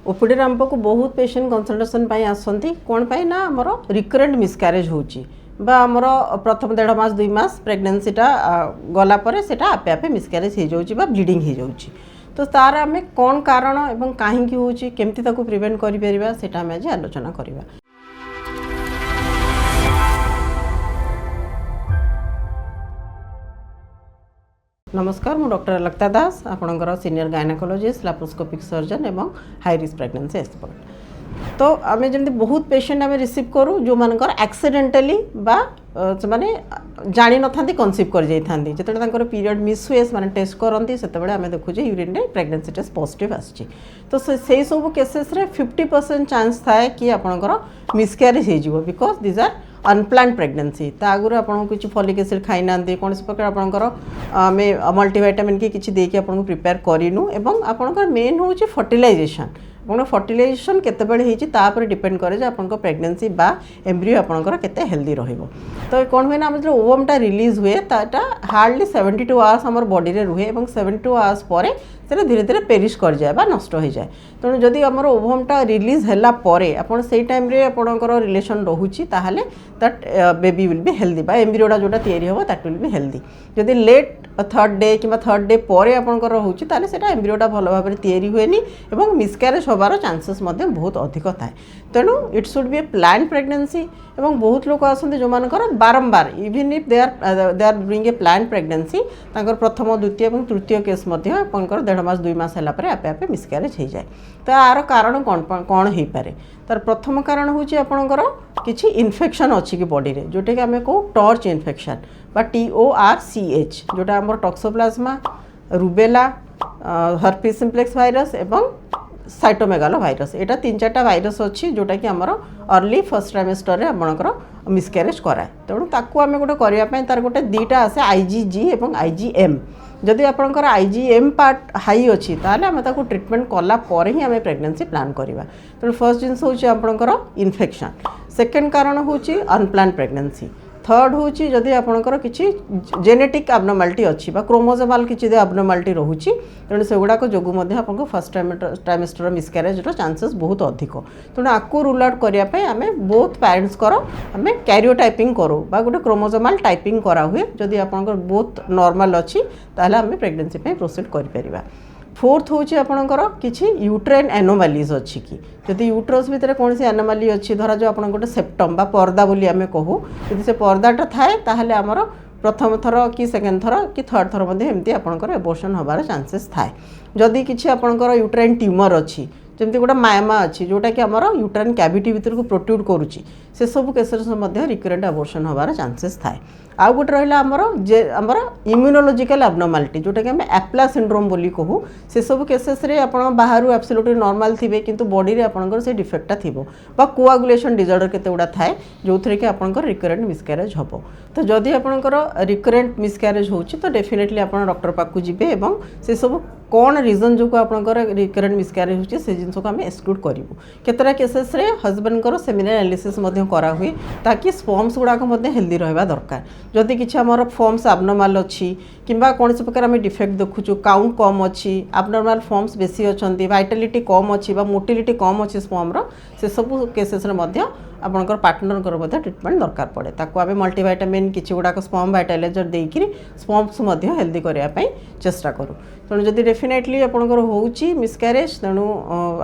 OPD आमको बहुत patient consultation आसती कौन पाई ना आमर रिकरेंट मिसक्यारेज होची बा आमर प्रथम 1.5 मास 2 मास प्रेगनेंसीटा गलापर से आपे आपे मिसक्यारेज हो जाऊँगी बा ब्लीडिंग हो जाऊँगी तो तार आम कौन कारण एवं कहीं होची केमती ताकू प्रिवेंट करिपरिबा सेटा आम आज आलोचना करिबा। नमस्कार मु डॉक्टर अलक्ता दास आपणकर सीनियर गायनेकोलॉजिस्ट लैप्रोस्कोपिक सर्जन एवं हाई रिस्क प्रेगनेंसी एक्सपर्ट। तो आम जमी बहुत पेशेंट आम रिसीव करूँ जो मानकर एक्सीडेंटली बा माने जानी न था कनसीव कर जाती जो पीरियड मिस हुए से टेस्ट करती से आम देखुचे यूरिन रे प्रेगनेंसी टेस्ट पॉजिटिव आसी तो से सब केसेस रे 50% चांस थाए कि आपणकर मिसक्यारेज हो because these are unplanned pregnancy ता आगुरी आपको किसी फॉलिक एसिड खाई ना कौन प्रकार आपंकर आम मल्टीविटामिन की किसी देकी आपको प्रिपेयर करूँ एवं आपंकर मेन हूँ फर्टिलाइजेशन आप फर्टिलाइजेशन केतबेले डिपेंड करे आप प्रेगनेंसी बा एम्ब्रियो आपंकर केते हेल्दी रहिबो। तो कौन हुए ना जो ओवमटा रिलीज हुए ताटा हार्डली 72 आवर्स आम बॉडी रे रुहे और 72 आवर्स पर से धीरे धीरे पेरिश कर जाए बा नष्ट हो जाए। तेणु जदि आमर ओवमटा रिलीज हैला परे आपण से टाइम रे आपणकर रिलेशन रोची ताहले that baby will be healthy बा एम्ब्रियोटा जोटा तैयारी होबो दैट विल बी हेल्दी। जदि लेट थर्ड डे कि थर्ड डे पर आपणकर होची ताहले सेटा एम्ब्रियोटा भल भाव तैयारी हुएनी एवं मिसक्यारेज होबार चांसेस बहुत अधिक थाए। तेणु it should be a plan pregnancy एवं बहुत लोग आसते जो मानकर बारंबार even if they are doing a plan pregnancy तांकर प्रथम द्वितीय और तृतीय केस आपंकर 1.5 मास 2 मास है आपे आपे मिसक्यारेज हो जाए। तो यार कारण कौन हो पारे तार प्रथम कारण हूँ आपणकर किसी इन्फेक्शन अच्छी कि बॉडी रे जोटा कि आम कहू टॉर्च इन्फेक्शन बा TORCH जोटा आम toxoplasma rubella herpes simplex virus एवं साइटोमेगालो भाइरस यहाँ 3-4टा भाइरस अच्छी जोटा कि आमर अर्ली फर्स्ट ट्राइमेस्टर आपणकर मिसक्यारेज कराए। तेणु ताकू आम गोटे करने तार गोटे 2टा आसे IgG और IgM जदि आपंकर IgM पार्ट हाई अच्छी ताले आम ताकू ट्रिटमेंट कला पर ही आम प्रेगनेंसी प्लान करवा। तेणु फर्स्ट जिनस हूँ आपंकर इन्फेक्शन सेकेंड कारण हूँ अनप्लान्ड प्रेगनेंसी थर्ड हूँ जदि आपंकर किसी जेनेटिक एब्नर्मालिटी अच्छी बा क्रोमोसोमाल किसी एब्नर्मालिटी रोची तेणु से गुड़ाक जो आपको फर्स्ट ट्राइमेस्टर मिसक्यारेज चांसेस बहुत अधिक। तेणु आपको रूल आउट करने आम बोथ पेरेंट्स आम कैरियोटाइपिंग करूँ बा गोटे क्रोमोसोमाल टाइपिंग करा हुए जदि आपंकर बोथ नॉर्मल अच्छी ताहले आम प्रेगनेंसी प्रोसीड करिपरिबा। फोर्थ हूँ आपणकर किसी यूट्रेन एनोमालीज अच्छी कि जदि यूट्रस भितर कौन सी एनोमाली अच्छी धरा जो आप गोटे सेप्टम बा पर्दा बोली आम कहू यदि से पर्दाटा थाए ताहले आमर प्रथम थर कि सेकेंड थर कि थर्ड थर एमती आपणकर एबॉर्शन होबार चांसेस थाए। जदि किसी आपणकर यूट्राइन ट्यूमर अच्छी जमती गोटे मायमा अच्छी जोटा कि आमर यूट्राइन कैविटी भीतर को प्रोट्यूड करुच्ची से सब केसेस रिकरेंट एबॉर्शन होबार चांसेस थाए। आउ गोटे रहा आमर इम्यूनोलॉजिकल एब्नर्मालिटी जोटा कि आम एप्ला सिंड्रोम बोली कहू से सब केसेस रे आपण बाहर एब्सोल्युटली नॉर्मल थिबे किंतु बॉडी रे आपणकर से डिफेक्टटा थिबो बा कोआगुलेशन डिसऑर्डर केते गुडा थाए जो थरे कि आपणकर रिकरेंट मिसक्यारेज हबो। तो जदि आपणकर रिकरेंट मिसक्यारेज होची तो डेफिनेटली आपण डॉक्टर पाकु जिबे एवं से सब कौन रीजन जो आपणकर रिकरेंट मिसक्यारेज होची से जिंस को आम एक्सक्लूड करिवु। केतरा केसेस रे हस्बैंड को सेमिनल एनालिसिस मध्य करा हुए ताकि स्पर्म्स गुड़ाक हेल्दी रहा दरकार। जदि किसी आमर फॉर्म्स एब्नर्माल अच्छी किंबा कौन से प्रकार आम डिफेक्ट देखुचु काउंट कम अच्छी एब्नर्माल फॉर्म्स बेसी अच्छा वाइटालिटी कम अच्छी मोटिलिटी कम अच्छी स्पर्मर से सब केसेस आपंकर पार्टनर ट्रिटमेंट दरकार पड़े ताको आम मल्टीविटामिन किसी गुड़ाक स्पर्म वाइटालाइजर देकर स्पर्म्स हेल्दी करने चेष्टा करूँ। तेणु जदि डेफिनेटली आपंकर होची मिसक्यारेज तेणु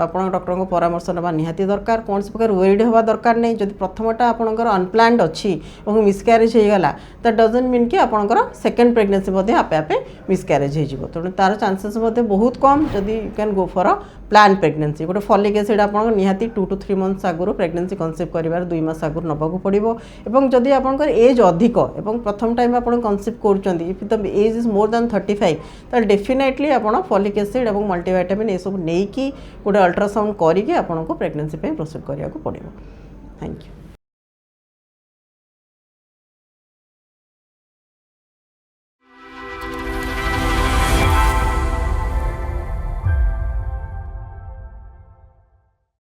आप डॉक्टर को परामर्श ना निहाती दरकार कौन से प्रकार वरीड हवा दरकार नहीं। जदि प्रथमटा आपंकर अनप्लान्ड अच्छी और मिसक्यारेज होगला दैट डजंट मीन कि आपंकर सेकेंड प्रेगनेंसी आपे आपे मिसक्यारेज हो तेणु तार चांसेस बहुत कम जदि you can go for a plan pregnancy. गोटे फॉलिक एसिड आप निहाती 2 to 3 months आगुरी प्रेगनेंसी कनसीव कर 2 मास आगुरी नबाक पड़ो और जदि आपंकर एज अधिक और प्रथम टाइम आप कनसीव कर if the age is more than 35 तो डेफिनेटली आप फॉलिक एसिड और मल्टीविटामिन ये सब नहीं कि गोटे अल्ट्रासाउंड करके आपको प्रेगनेंसी प्रोसीड करने को पड़ो। Thank you.